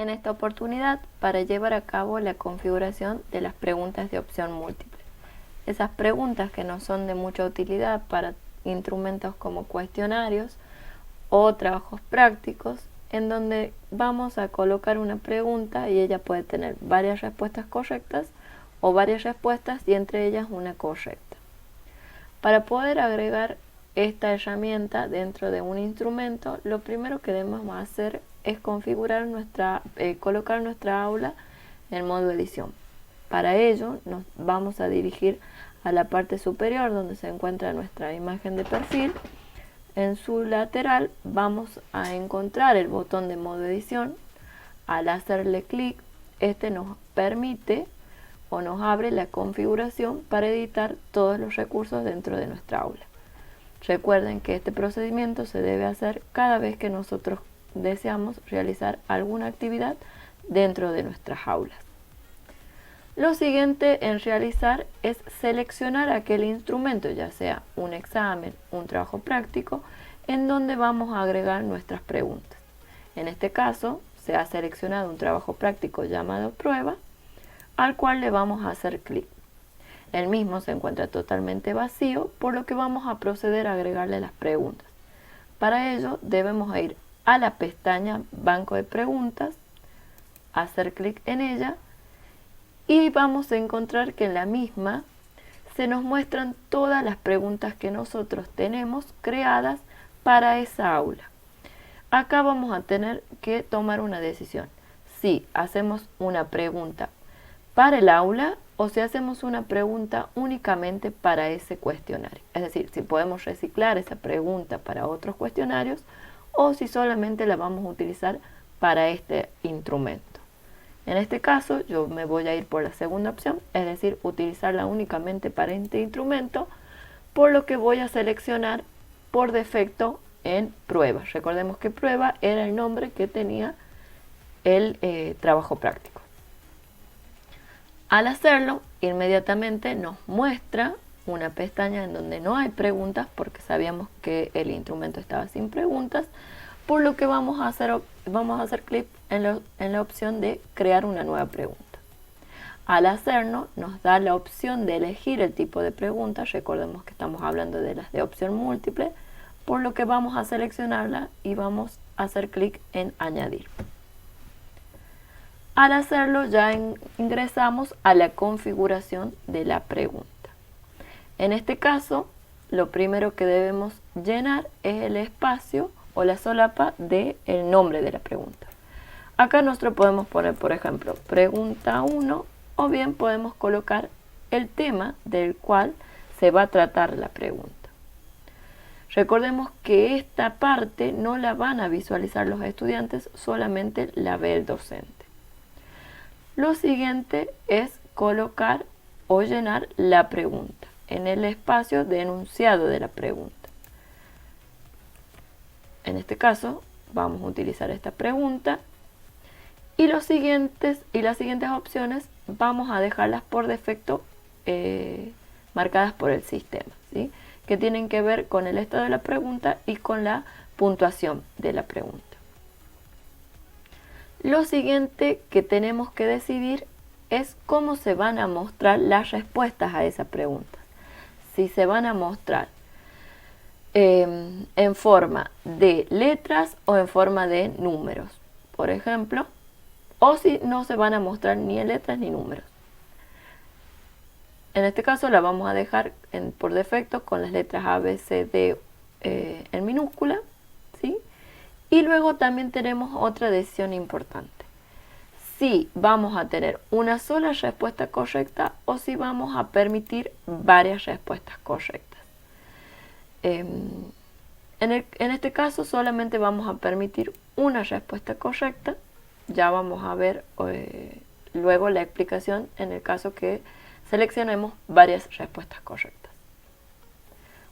en esta oportunidad para llevar a cabo la configuración de las preguntas de opción múltiple. Esas preguntas que no son de mucha utilidad para instrumentos como cuestionarios o trabajos prácticos, en donde vamos a colocar una pregunta y ella puede tener varias respuestas correctas o varias respuestas y entre ellas una correcta. Para poder agregar esta herramienta dentro de un instrumento, lo primero que debemos hacer es configurar colocar nuestra aula en modo edición. Para ello nos vamos a dirigir a la parte superior donde se encuentra nuestra imagen de perfil. En su lateral vamos a encontrar el botón de modo edición. Al hacerle clic, este nos permite o nos abre la configuración para editar todos los recursos dentro de nuestra aula. Recuerden que este procedimiento se debe hacer cada vez que nosotros deseamos realizar alguna actividad dentro de nuestras aulas. Lo siguiente en realizar es seleccionar aquel instrumento, ya sea un examen, un trabajo práctico, en donde vamos a agregar nuestras preguntas. En este caso, se ha seleccionado un trabajo práctico llamado prueba, al cual le vamos a hacer clic. El mismo se encuentra totalmente vacío, por lo que vamos a proceder a agregarle las preguntas. Para ello debemos ir a la pestaña Banco de Preguntas, hacer clic en ella y vamos a encontrar que en la misma se nos muestran todas las preguntas que nosotros tenemos creadas para esa aula. Acá vamos a tener que tomar una decisión. Si hacemos una pregunta para el aula o si hacemos una pregunta únicamente para ese cuestionario. Es decir, si podemos reciclar esa pregunta para otros cuestionarios o si solamente la vamos a utilizar para este instrumento. En este caso yo me voy a ir por la segunda opción, es decir, utilizarla únicamente para este instrumento, por lo que voy a seleccionar por defecto en prueba. Recordemos que prueba era el nombre que tenía el trabajo práctico. Al hacerlo, inmediatamente nos muestra una pestaña en donde no hay preguntas porque sabíamos que el instrumento estaba sin preguntas, por lo que vamos a hacer clic en la opción de crear una nueva pregunta. Al hacerlo, nos da la opción de elegir el tipo de pregunta. Recordemos que estamos hablando de las de opción múltiple, por lo que vamos a seleccionarla y vamos a hacer clic en añadir. Al hacerlo ya ingresamos a la configuración de la pregunta. En este caso, lo primero que debemos llenar es el espacio o la solapa del nombre de la pregunta. Acá nosotros podemos poner, por ejemplo, pregunta 1 o bien podemos colocar el tema del cual se va a tratar la pregunta. Recordemos que esta parte no la van a visualizar los estudiantes, solamente la ve el docente. Lo siguiente es colocar o llenar la pregunta en el espacio de enunciado de la pregunta. En este caso vamos a utilizar esta pregunta y las siguientes opciones vamos a dejarlas por defecto marcadas por el sistema, ¿sí? Que tienen que ver con el estado de la pregunta y con la puntuación de la pregunta. Lo siguiente que tenemos que decidir es cómo se van a mostrar las respuestas a esa pregunta. Si se van a mostrar en forma de letras o en forma de números, por ejemplo, o si no se van a mostrar ni en letras ni números. En este caso la vamos a dejar por defecto con las letras A, B, C, D en minúscula, ¿sí? Y luego también tenemos otra decisión importante. Si vamos a tener una sola respuesta correcta o si vamos a permitir varias respuestas correctas. En este caso solamente vamos a permitir una respuesta correcta. Ya vamos a ver luego la explicación en el caso que seleccionemos varias respuestas correctas.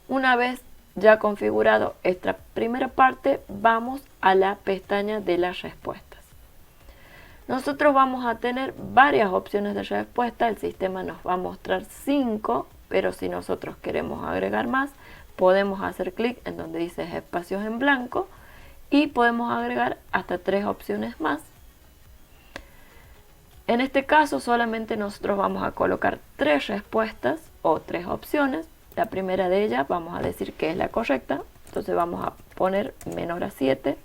Una vez ya configurado esta primera parte, vamos a la pestaña de las respuestas. Nosotros vamos a tener varias opciones de respuesta. El sistema nos va a mostrar 5, pero si nosotros queremos agregar más, podemos hacer clic en donde dice espacios en blanco y podemos agregar hasta 3 opciones más. En este caso solamente nosotros vamos a colocar 3 respuestas o 3 opciones. La primera de ellas vamos a decir que es la correcta, entonces vamos a poner menor a 7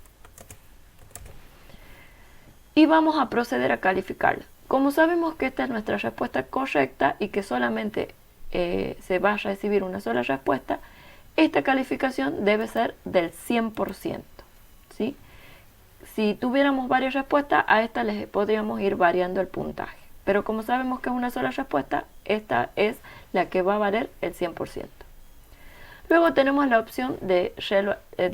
y vamos a proceder a calificarla. Como sabemos que esta es nuestra respuesta correcta y que solamente se va a recibir una sola respuesta, esta calificación debe ser del 100%, ¿sí? Si tuviéramos varias respuestas, a esta les podríamos ir variando el puntaje. Pero como sabemos que es una sola respuesta, esta es la que va a valer el 100%. Luego tenemos la opción de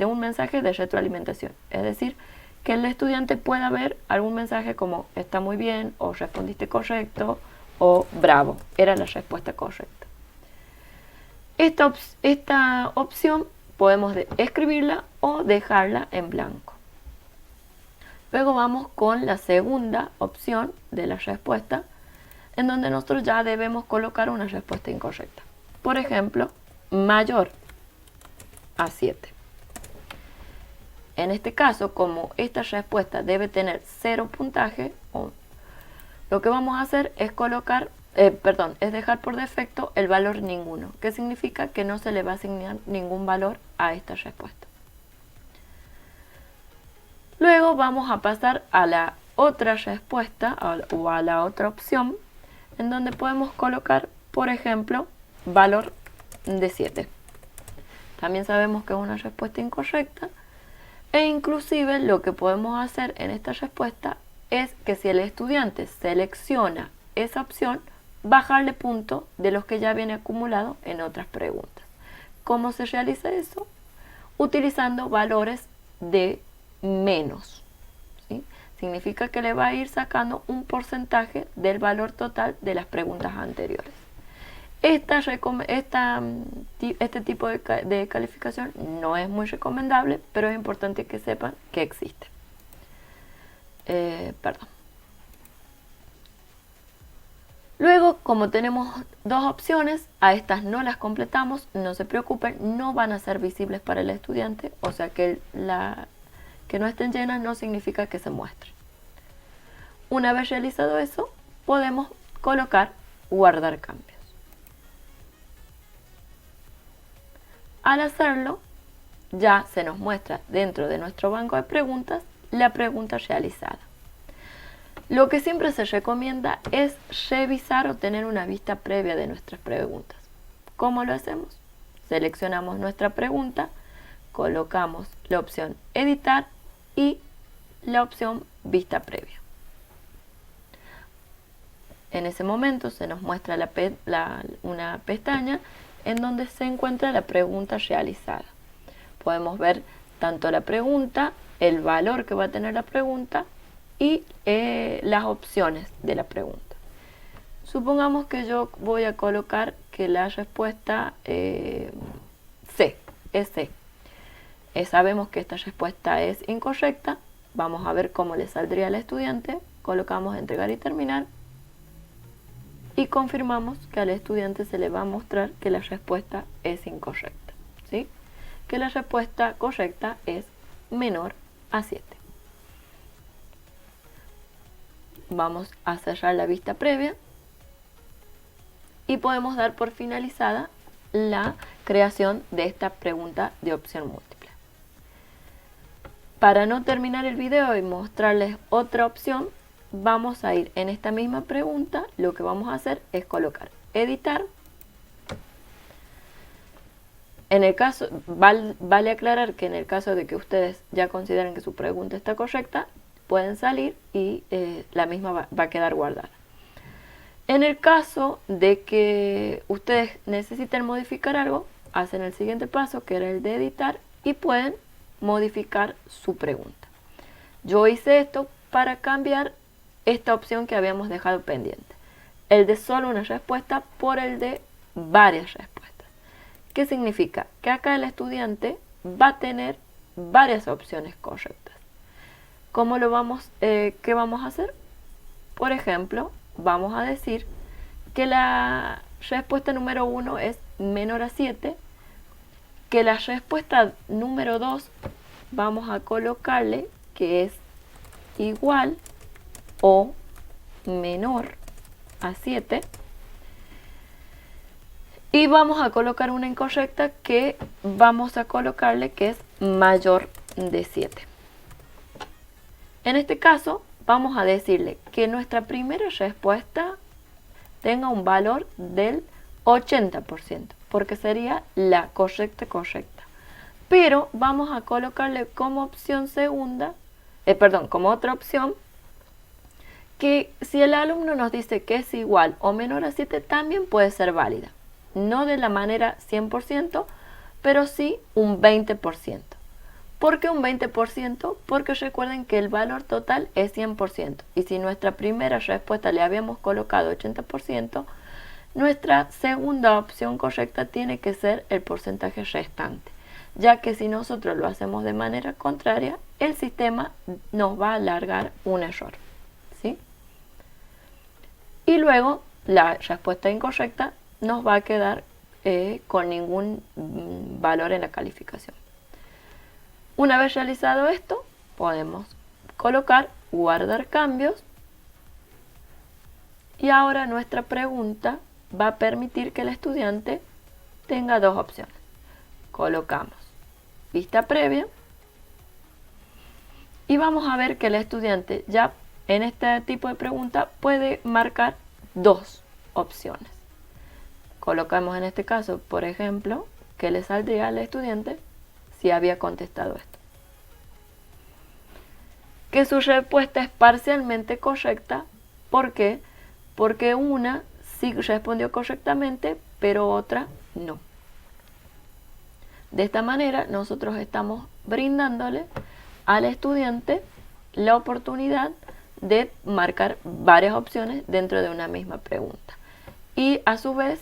un mensaje de retroalimentación, es decir, que el estudiante pueda ver algún mensaje como está muy bien, o respondiste correcto, o bravo, era la respuesta correcta. Esta opción podemos escribirla o dejarla en blanco. Luego vamos con la segunda opción de la respuesta, en donde nosotros ya debemos colocar una respuesta incorrecta. Por ejemplo, mayor a 7. En este caso, como esta respuesta debe tener 0 puntaje, lo que vamos a hacer es es dejar por defecto el valor ninguno, que significa que no se le va a asignar ningún valor a esta respuesta. Luego vamos a pasar a la otra respuesta o a la otra opción, en donde podemos colocar, por ejemplo, valor de 7. También sabemos que es una respuesta incorrecta, e inclusive lo que podemos hacer en esta respuesta es que si el estudiante selecciona esa opción, bajarle puntos de los que ya viene acumulado en otras preguntas. ¿Cómo se realiza eso? Utilizando valores de menos, ¿sí? Significa que le va a ir sacando un porcentaje del valor total de las preguntas anteriores. Este tipo de calificación no es muy recomendable, pero es importante que sepan que existe. Luego, como tenemos 2 opciones, a estas no las completamos, no se preocupen, no van a ser visibles para el estudiante, o sea que que no estén llenas no significa que se muestren. Una vez realizado eso, podemos colocar guardar cambios. Al hacerlo, ya se nos muestra dentro de nuestro banco de preguntas la pregunta realizada. Lo que siempre se recomienda es revisar o tener una vista previa de nuestras preguntas. ¿Cómo lo hacemos? Seleccionamos nuestra pregunta, colocamos la opción editar y la opción vista previa. En ese momento se nos muestra una pestaña en donde se encuentra la pregunta realizada. Podemos ver tanto la pregunta, el valor que va a tener la pregunta y las opciones de la pregunta. Supongamos que yo voy a colocar que la respuesta C, es C. Sabemos que esta respuesta es incorrecta. Vamos a ver cómo le saldría al estudiante. Colocamos entregar y terminar. Y confirmamos que al estudiante se le va a mostrar que la respuesta es incorrecta, ¿sí? Que la respuesta correcta es menor a 7. Vamos a cerrar la vista previa y podemos dar por finalizada la creación de esta pregunta de opción múltiple. Para no terminar el video y mostrarles otra opción, vamos a ir en esta misma pregunta, lo que vamos a hacer es colocar editar. En el caso, vale aclarar que en el caso de que ustedes ya consideren que su pregunta está correcta, pueden salir y la misma va a quedar guardada. En el caso de que ustedes necesiten modificar algo, hacen el siguiente paso, que era el de editar, y pueden modificar su pregunta. Yo hice esto para cambiar esta opción que habíamos dejado pendiente, el de solo una respuesta por el de varias respuestas. ¿Qué significa? Que acá el estudiante va a tener varias opciones correctas. ¿Cómo qué vamos a hacer? Por ejemplo, vamos a decir que la respuesta número 1 es menor a 7, que la respuesta número 2 vamos a colocarle que es igual o menor a 7. Y vamos a colocar una incorrecta que vamos a colocarle que es mayor de 7. En este caso, vamos a decirle que nuestra primera respuesta tenga un valor del 80%, porque sería la correcta. Pero vamos a colocarle como opción segunda, como otra opción, que si el alumno nos dice que es igual o menor a 7, también puede ser válida. No de la manera 100%, pero sí un 20%. ¿Por qué un 20%? Porque recuerden que el valor total es 100%. Y si nuestra primera respuesta le habíamos colocado 80%, nuestra segunda opción correcta tiene que ser el porcentaje restante, ya que si nosotros lo hacemos de manera contraria, el sistema nos va a alargar un error, ¿sí? Y luego la respuesta incorrecta nos va a quedar con ningún valor en la calificación. Una vez realizado esto, podemos colocar guardar cambios y ahora nuestra pregunta va a permitir que el estudiante tenga dos opciones. Colocamos vista previa y vamos a ver que el estudiante ya en este tipo de pregunta puede marcar dos opciones. Colocamos en este caso, por ejemplo, que le saldría al estudiante si había contestado esto. Que su respuesta es parcialmente correcta. ¿Por qué? Porque una sí respondió correctamente, pero otra no. De esta manera nosotros estamos brindándole al estudiante la oportunidad de marcar varias opciones dentro de una misma pregunta. Y a su vez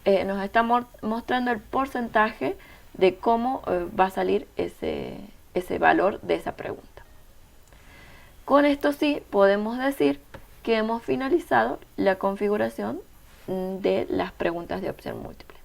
nos está mostrando el porcentaje de cómo va a salir ese valor de esa pregunta. Con esto sí podemos decir que hemos finalizado la configuración de las preguntas de opción múltiple.